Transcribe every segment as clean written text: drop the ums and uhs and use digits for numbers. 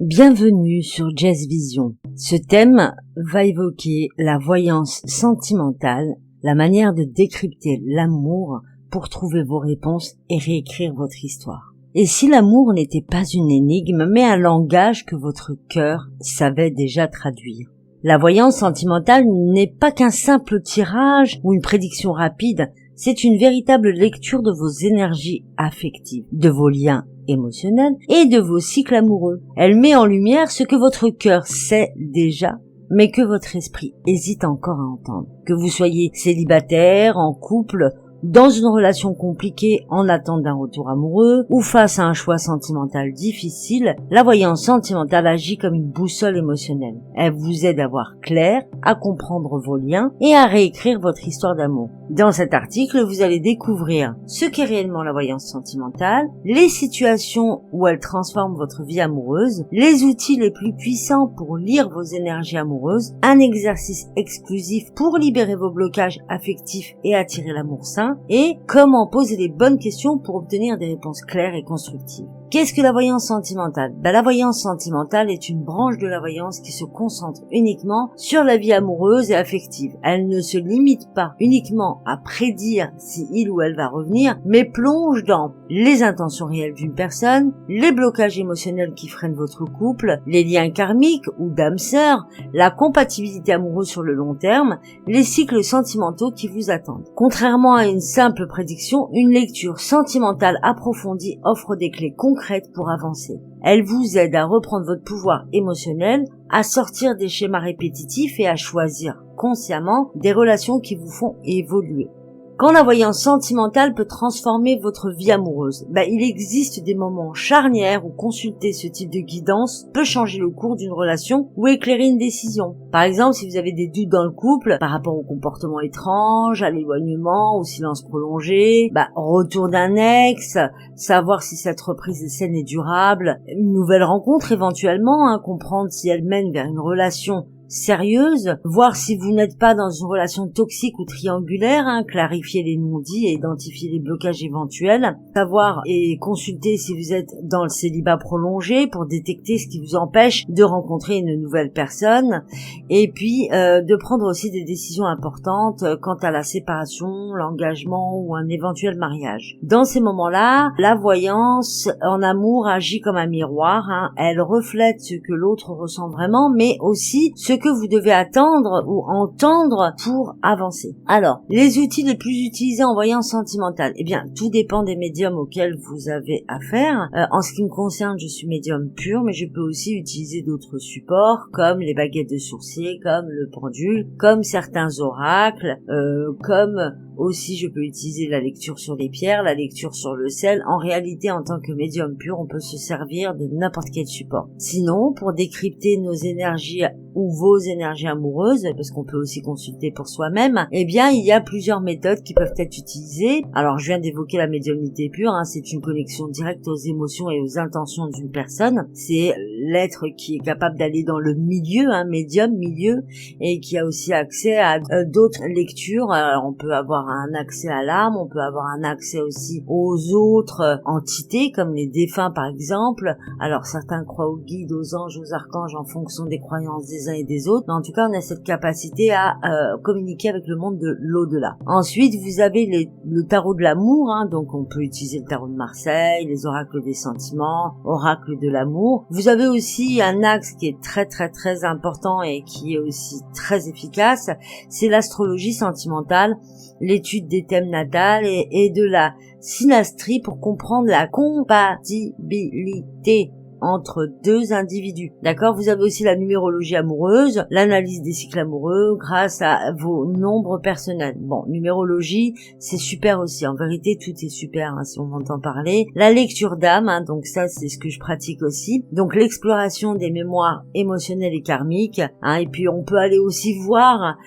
Bienvenue sur Jazz Vision. Ce thème va évoquer la voyance sentimentale, la manière de décrypter l'amour pour trouver vos réponses et réécrire votre histoire. Et si l'amour n'était pas une énigme, mais un langage que votre cœur savait déjà traduire? La voyance sentimentale n'est pas qu'un simple tirage ou une prédiction rapide, c'est une véritable lecture de vos énergies affectives, de vos liens émotionnels et de vos cycles amoureux. Elle met en lumière ce que votre cœur sait déjà, mais que votre esprit hésite encore à entendre. Que vous soyez célibataire, en couple, dans une relation compliquée en attente d'un retour amoureux ou face à un choix sentimental difficile, la voyance sentimentale agit comme une boussole émotionnelle. Elle vous aide à voir clair, à comprendre vos liens et à réécrire votre histoire d'amour. Dans cet article, vous allez découvrir ce qu'est réellement la voyance sentimentale, les situations où elle transforme votre vie amoureuse, les outils les plus puissants pour lire vos énergies amoureuses, un exercice exclusif pour libérer vos blocages affectifs et attirer l'amour sain, et comment poser les bonnes questions pour obtenir des réponses claires et constructives. Qu'est-ce que la voyance sentimentale? La voyance sentimentale est une branche de la voyance qui se concentre uniquement sur la vie amoureuse et affective. Elle ne se limite pas uniquement à prédire si il ou elle va revenir, mais plonge dans les intentions réelles d'une personne, les blocages émotionnels qui freinent votre couple, les liens karmiques ou d'âme sœur, la compatibilité amoureuse sur le long terme, les cycles sentimentaux qui vous attendent. Contrairement à une simple prédiction, une lecture sentimentale approfondie offre des clés concrètes pour avancer. Elle vous aide à reprendre votre pouvoir émotionnel, à sortir des schémas répétitifs et à choisir consciemment des relations qui vous font évoluer. Quand la voyance sentimentale peut transformer votre vie amoureuse, il existe des moments charnières où consulter ce type de guidance peut changer le cours d'une relation ou éclairer une décision. Par exemple, si vous avez des doutes dans le couple par rapport au comportement étrange, à l'éloignement, au silence prolongé, retour d'un ex, savoir si cette reprise est saine et durable, une nouvelle rencontre éventuellement, comprendre si elle mène vers une relation sérieuse, voir si vous n'êtes pas dans une relation toxique ou triangulaire, clarifier les non-dits et identifier les blocages éventuels, savoir et consulter si vous êtes dans le célibat prolongé pour détecter ce qui vous empêche de rencontrer une nouvelle personne, et puis de prendre aussi des décisions importantes quant à la séparation, l'engagement ou un éventuel mariage. Dans ces moments-là, la voyance en amour agit comme un miroir, elle reflète ce que l'autre ressent vraiment, mais aussi ce que vous devez attendre ou entendre pour avancer. Alors, les outils les plus utilisés en voyance sentimentale, tout dépend des médiums auxquels vous avez affaire. En ce qui me concerne, je suis médium pur, mais je peux aussi utiliser d'autres supports, comme les baguettes de sourcier, comme le pendule, comme certains oracles, comme aussi je peux utiliser la lecture sur les pierres, la lecture sur le sel. En réalité, en tant que médium pur, on peut se servir de n'importe quel support. Sinon, pour décrypter nos énergies ou vos énergies amoureuses, parce qu'on peut aussi consulter pour soi-même, il y a plusieurs méthodes qui peuvent être utilisées. Alors, je viens d'évoquer la médiumnité pure, c'est une connexion directe aux émotions et aux intentions d'une personne. C'est l'être qui est capable d'aller dans le milieu, milieu, et qui a aussi accès à d'autres lectures. Alors, on peut avoir un accès à l'âme, on peut avoir un accès aussi aux autres entités, comme les défunts par exemple. Alors, certains croient aux guides, aux anges, aux archanges en fonction des croyances des uns et des autres, mais en tout cas on a cette capacité à communiquer avec le monde de l'au-delà. Ensuite vous avez le tarot de l'amour, donc on peut utiliser le tarot de Marseille, les oracles des sentiments, oracles de l'amour. Vous avez aussi un axe qui est très très très important et qui est aussi très efficace, c'est l'astrologie sentimentale, l'étude des thèmes natals et de la synastrie pour comprendre la compatibilité entre deux individus. D'accord? Vous avez aussi la numérologie amoureuse, l'analyse des cycles amoureux grâce à vos nombres personnels. Bon, numérologie, c'est super aussi. En vérité, tout est super, si on m'entend parler. La lecture d'âme, donc ça, c'est ce que je pratique aussi. Donc, l'exploration des mémoires émotionnelles et karmiques. Et puis, on peut aller aussi voir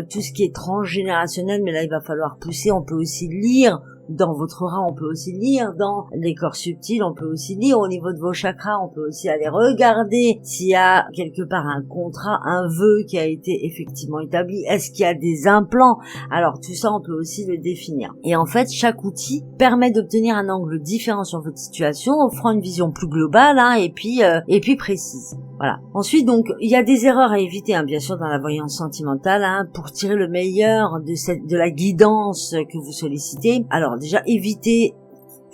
tout ce qui est transgénérationnel, mais là, il va falloir pousser. On peut aussi lire dans votre aura, on peut aussi lire, dans les corps subtils, on peut aussi lire, au niveau de vos chakras, on peut aussi aller regarder s'il y a quelque part un contrat, un vœu qui a été effectivement établi, est-ce qu'il y a des implants, alors tout ça on peut aussi le définir. Et en fait, chaque outil permet d'obtenir un angle différent sur votre situation, offrant une vision plus globale, et puis précise. Voilà. Ensuite, donc, il y a des erreurs à éviter, bien sûr, dans la voyance sentimentale, pour tirer le meilleur de la guidance que vous sollicitez. Alors, déjà, évitez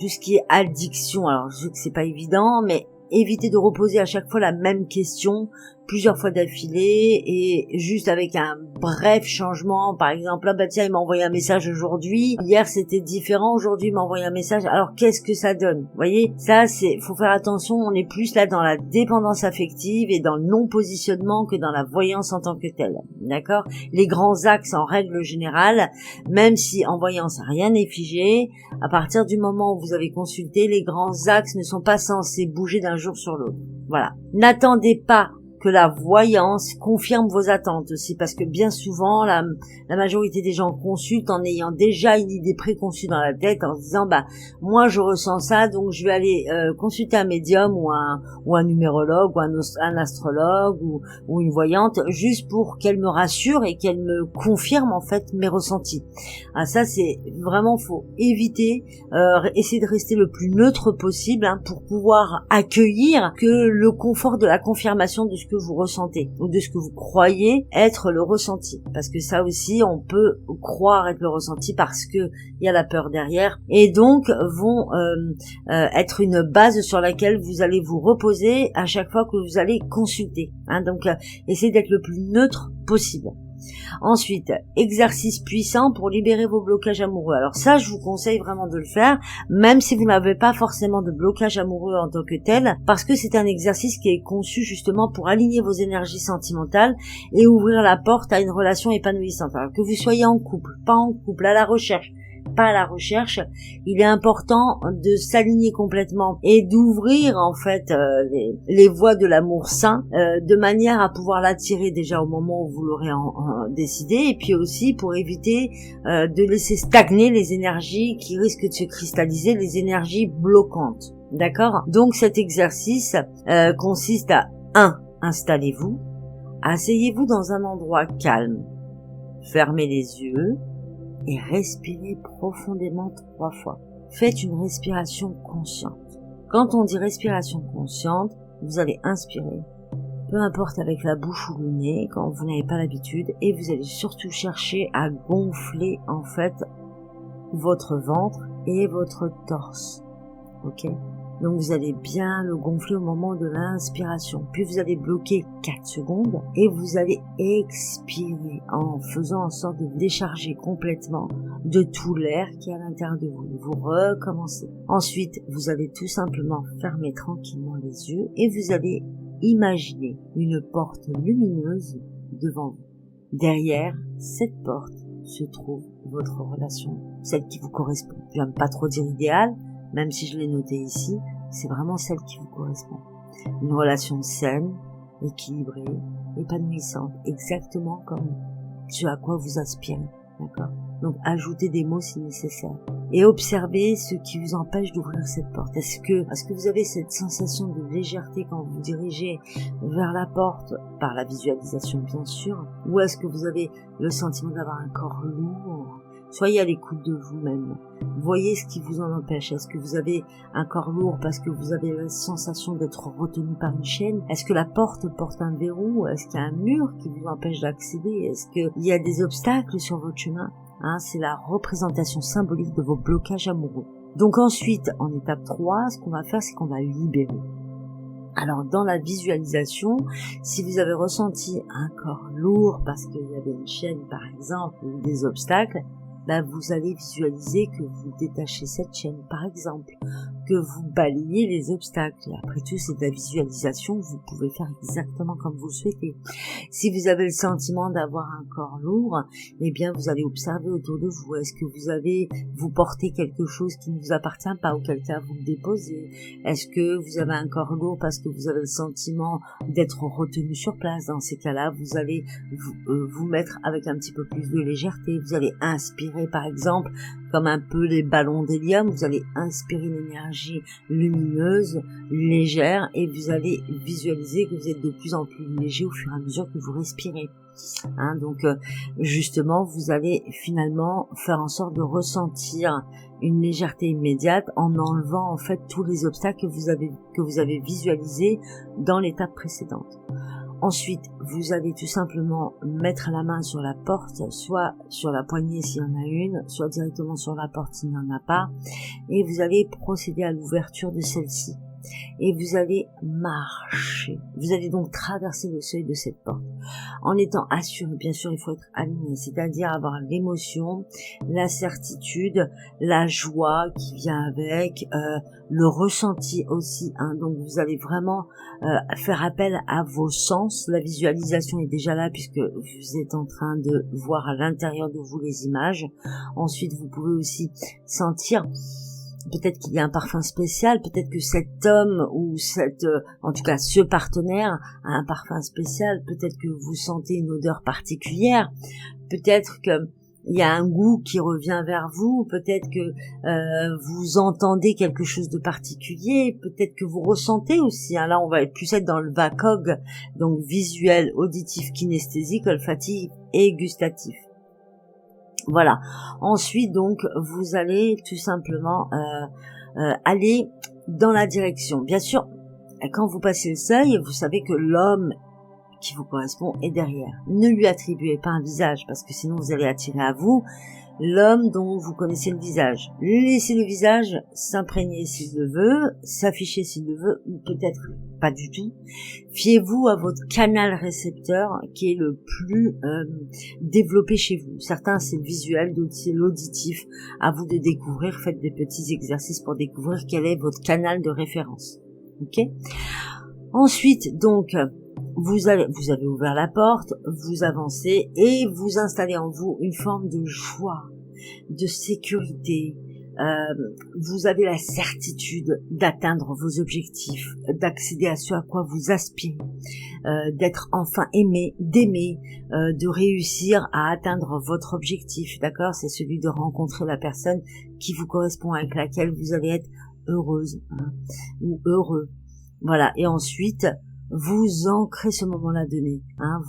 tout ce qui est addiction. Alors, je sais que c'est pas évident, mais évitez de reposer à chaque fois la même question plusieurs fois d'affilée et juste avec un bref changement. Par exemple, tiens, il m'a envoyé un message aujourd'hui. Hier, c'était différent. Aujourd'hui, il m'a envoyé un message. Alors, qu'est-ce que ça donne? Vous voyez? Ça, faut faire attention. On est plus là dans la dépendance affective et dans le non-positionnement que dans la voyance en tant que telle. D'accord? Les grands axes, en règle générale, même si en voyance, rien n'est figé, à partir du moment où vous avez consulté, les grands axes ne sont pas censés bouger d'un jour sur l'autre. Voilà. N'attendez pas que la voyance confirme vos attentes aussi, parce que bien souvent la majorité des gens consultent en ayant déjà une idée préconçue dans la tête, en se disant moi je ressens ça, donc je vais aller consulter un médium ou un numérologue ou un astrologue ou une voyante, juste pour qu'elle me rassure et qu'elle me confirme en fait mes ressentis. Ça c'est vraiment, faut éviter, essayer de rester le plus neutre possible, pour pouvoir accueillir que le confort de la confirmation de ce que vous ressentez ou de ce que vous croyez être le ressenti, parce que ça aussi on peut croire être le ressenti parce que il y a la peur derrière, et donc vont être une base sur laquelle vous allez vous reposer à chaque fois que vous allez consulter, donc essayez d'être le plus neutre possible. Ensuite, exercice puissant pour libérer vos blocages amoureux. Alors ça, je vous conseille vraiment de le faire, même si vous n'avez pas forcément de blocage amoureux en tant que tel, parce que c'est un exercice qui est conçu justement pour aligner vos énergies sentimentales et ouvrir la porte à une relation épanouissante. Alors que vous soyez en couple, pas en couple, à la recherche, pas à la recherche, il est important de s'aligner complètement et d'ouvrir en fait les voies de l'amour sain, de manière à pouvoir l'attirer déjà au moment où vous l'aurez décidé, et puis aussi pour éviter de laisser stagner les énergies qui risquent de se cristalliser, les énergies bloquantes. D'accord? Donc cet exercice consiste à 1. Installez-vous, asseyez-vous dans un endroit calme, fermez les yeux et respirez profondément 3 fois. Faites une respiration consciente. Quand on dit respiration consciente, vous allez inspirer, peu importe avec la bouche ou le nez, quand vous n'avez pas l'habitude, et vous allez surtout chercher à gonfler en fait votre ventre et votre torse. Ok? Donc vous allez bien le gonfler au moment de l'inspiration. Puis vous allez bloquer 4 secondes et vous allez expirer en faisant en sorte de décharger complètement de tout l'air qui est à l'intérieur de vous. Vous recommencez. Ensuite, vous allez tout simplement fermer tranquillement les yeux et vous allez imaginer une porte lumineuse devant vous. Derrière cette porte se trouve votre relation, celle qui vous correspond. Je n'aime pas trop dire idéal, même si je l'ai noté ici, c'est vraiment celle qui vous correspond. Une relation saine, équilibrée, épanouissante, exactement comme ce à quoi vous aspirez, d'accord? Donc ajoutez des mots si nécessaire. Et observez ce qui vous empêche d'ouvrir cette porte. Est-ce que vous avez cette sensation de légèreté quand vous vous dirigez vers la porte, par la visualisation bien sûr, ou est-ce que vous avez le sentiment d'avoir un corps lourd? Soyez à l'écoute de vous-même. Voyez ce qui vous en empêche. Est-ce que vous avez un corps lourd parce que vous avez la sensation d'être retenu par une chaîne? Est-ce que la porte porte un verrou? Est-ce qu'il y a un mur qui vous empêche d'accéder? Est-ce qu'il y a des obstacles sur votre chemin? C'est la représentation symbolique de vos blocages amoureux. Donc ensuite, en étape 3, ce qu'on va faire, c'est qu'on va libérer. Alors dans la visualisation, si vous avez ressenti un corps lourd parce qu'il y avait une chaîne par exemple ou des obstacles, vous allez visualiser que vous détachez cette chaîne par exemple, que vous balayez les obstacles. Et après tout, c'est de la visualisation, vous pouvez faire exactement comme vous le souhaitez. Si vous avez le sentiment d'avoir un corps lourd, eh bien vous allez observer autour de vous. Est-ce que vous portez quelque chose qui ne vous appartient pas, auquel cas vous le déposez? Est-ce que vous avez un corps lourd parce que vous avez le sentiment d'être retenu sur place? Dans ces cas-là, vous allez vous mettre avec un petit peu plus de légèreté. Vous allez inspirer par exemple comme un peu les ballons d'hélium. Vous allez inspirer une énergie lumineuse, légère, et vous allez visualiser que vous êtes de plus en plus léger au fur et à mesure que vous respirez. Donc justement, vous allez finalement faire en sorte de ressentir une légèreté immédiate en enlevant en fait tous les obstacles que vous avez visualisés dans l'étape précédente. Ensuite, vous allez tout simplement mettre la main sur la porte, soit sur la poignée s'il y en a une, soit directement sur la porte s'il n'y en a pas, et vous allez procéder à l'ouverture de celle-ci. Et vous allez marcher. Vous allez donc traverser le seuil de cette porte en étant assuré. Bien sûr, il faut être aligné, c'est-à-dire avoir l'émotion, la certitude, la joie qui vient avec, le ressenti aussi. Donc vous allez vraiment faire appel à vos sens. La visualisation est déjà là puisque vous êtes en train de voir à l'intérieur de vous les images. Ensuite, vous pouvez aussi sentir. Peut-être qu'il y a un parfum spécial, peut-être que cet homme ou en tout cas ce partenaire a un parfum spécial, peut-être que vous sentez une odeur particulière, peut-être que il y a un goût qui revient vers vous, peut-être que vous entendez quelque chose de particulier, peut-être que vous ressentez aussi, là on va plus être dans le VACOG, donc visuel, auditif, kinesthésique, olfactif et gustatif. Voilà. Ensuite, donc, vous allez tout simplement aller dans la direction. Bien sûr, quand vous passez le seuil, vous savez que l'homme qui vous correspond est derrière. Ne lui attribuez pas un visage, parce que sinon vous allez attirer à vous l'homme dont vous connaissez le visage. Laissez le visage s'imprégner s'il le veut, s'afficher s'il le veut, ou peut-être pas du tout. Fiez-vous à votre canal récepteur qui est le plus développé chez vous. Certains c'est le visuel, d'autres c'est l'auditif. À vous de découvrir, faites des petits exercices pour découvrir quel est votre canal de référence. Ok ? Ensuite, donc, vous avez ouvert la porte, vous avancez et vous installez en vous une forme de joie, de sécurité. Vous avez la certitude d'atteindre vos objectifs, d'accéder à ce à quoi vous aspirez, d'être enfin aimé, d'aimer, de réussir à atteindre votre objectif, d'accord ? C'est celui de rencontrer la personne qui vous correspond, avec laquelle vous allez être heureuse ou heureux. Voilà, et ensuite, vous ancrez ce moment-là donné,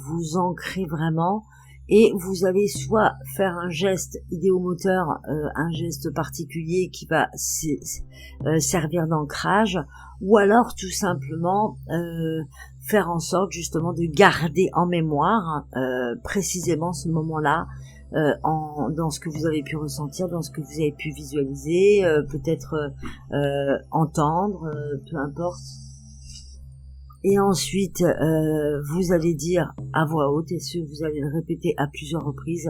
vous ancrez vraiment, et vous allez soit faire un geste idéomoteur, un geste particulier qui va servir d'ancrage, ou alors tout simplement faire en sorte justement de garder en mémoire précisément ce moment-là, dans ce que vous avez pu ressentir, dans ce que vous avez pu visualiser, peut-être entendre, peu importe. Et ensuite, vous allez dire à voix haute, et vous allez le répéter à plusieurs reprises,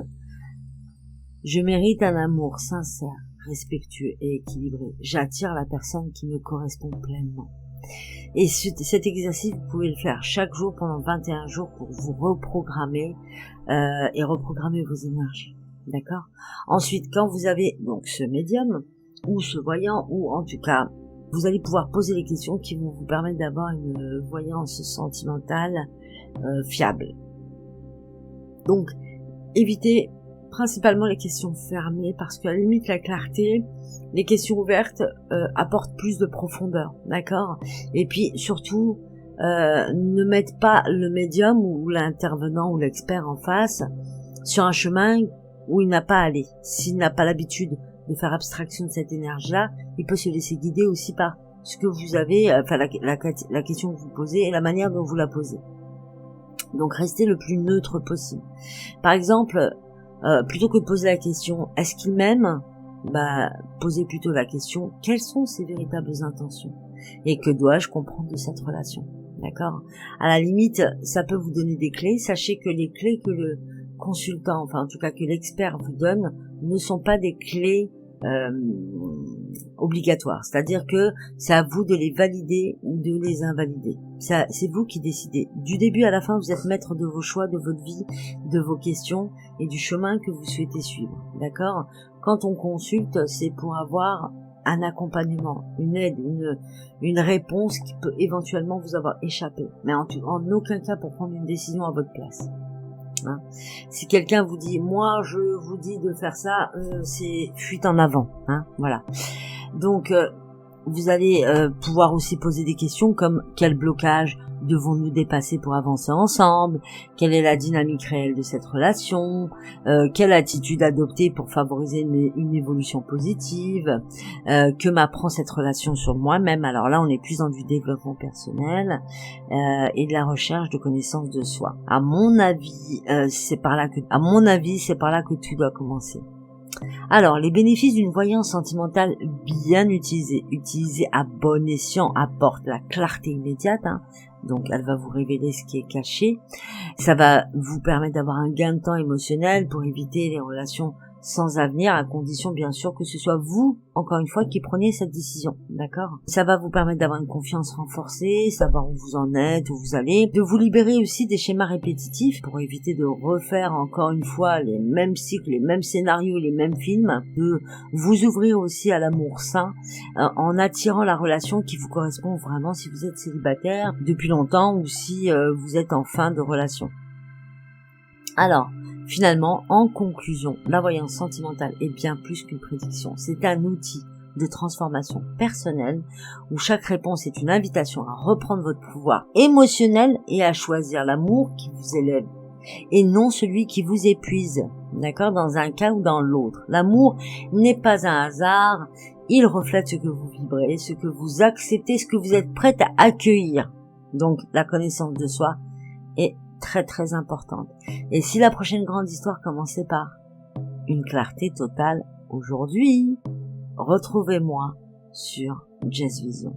je mérite un amour sincère, respectueux et équilibré. J'attire la personne qui me correspond pleinement. Et cet exercice, vous pouvez le faire chaque jour pendant 21 jours pour vous reprogrammer et reprogrammer vos énergies. D'accord ? Ensuite, quand vous avez donc ce médium, ou ce voyant, ou en tout cas, vous allez pouvoir poser les questions qui vont vous permettre d'avoir une voyance sentimentale fiable. Donc, évitez principalement les questions fermées parce qu'à la limite, la clarté, les questions ouvertes apportent plus de profondeur, d'accord ? Et puis, surtout, ne mettez pas le médium ou l'intervenant ou l'expert en face sur un chemin où il n'a pas à aller. S'il n'a pas l'habitude de faire abstraction de cette énergie-là, il peut se laisser guider aussi par ce que vous avez, enfin la question que vous posez et la manière dont vous la posez. Donc restez le plus neutre possible. Par exemple, plutôt que de poser la question « Est-ce qu'il m'aime ?», posez plutôt la question « Quelles sont ses véritables intentions ? Et que dois-je comprendre de cette relation ?» D'accord ? À la limite, ça peut vous donner des clés. Sachez que les clés que le consultant, enfin en tout cas que l'expert vous donne, ne sont pas des clés obligatoires. C'est-à-dire que c'est à vous de les valider ou de les invalider. C'est vous qui décidez. Du début à la fin, vous êtes maître de vos choix, de votre vie, de vos questions et du chemin que vous souhaitez suivre. D'accord ? Quand on consulte, c'est pour avoir un accompagnement, une aide, une réponse qui peut éventuellement vous avoir échappé. Mais en aucun cas pour prendre une décision à votre place. Hein. Si quelqu'un vous dit, moi je vous dis de faire ça, c'est fuite en avant. Hein, voilà. Donc vous allez pouvoir aussi poser des questions comme quel blocage devons-nous dépasser pour avancer ensemble, quelle est la dynamique réelle de cette relation, quelle attitude adopter pour favoriser une évolution positive, que m'apprend cette relation sur moi-même. Alors là on est plus dans du développement personnel et de la recherche de connaissance de soi. À mon avis c'est par là que tout doit commencer. Alors, les bénéfices d'une voyance sentimentale bien utilisée à bon escient, apportent la clarté immédiate, hein. Donc elle va vous révéler ce qui est caché. Ça va vous permettre d'avoir un gain de temps émotionnel pour éviter les relations sans avenir, à condition bien sûr que ce soit vous, encore une fois, qui preniez cette décision, d'accord? Ça va vous permettre d'avoir une confiance renforcée, savoir où vous en êtes, où vous allez, de vous libérer aussi des schémas répétitifs pour éviter de refaire encore une fois les mêmes cycles, les mêmes scénarios, les mêmes films, de vous ouvrir aussi à l'amour sain, en attirant la relation qui vous correspond vraiment si vous êtes célibataire depuis longtemps ou si vous êtes en fin de relation. Alors, finalement, en conclusion, la voyance sentimentale est bien plus qu'une prédiction. C'est un outil de transformation personnelle où chaque réponse est une invitation à reprendre votre pouvoir émotionnel et à choisir l'amour qui vous élève et non celui qui vous épuise. D'accord? Dans un cas ou dans l'autre. L'amour n'est pas un hasard. Il reflète ce que vous vibrez, ce que vous acceptez, ce que vous êtes prête à accueillir. Donc, la connaissance de soi est très très importante. Et si la prochaine grande histoire commençait par une clarté totale aujourd'hui, retrouvez-moi sur Jazz Vision.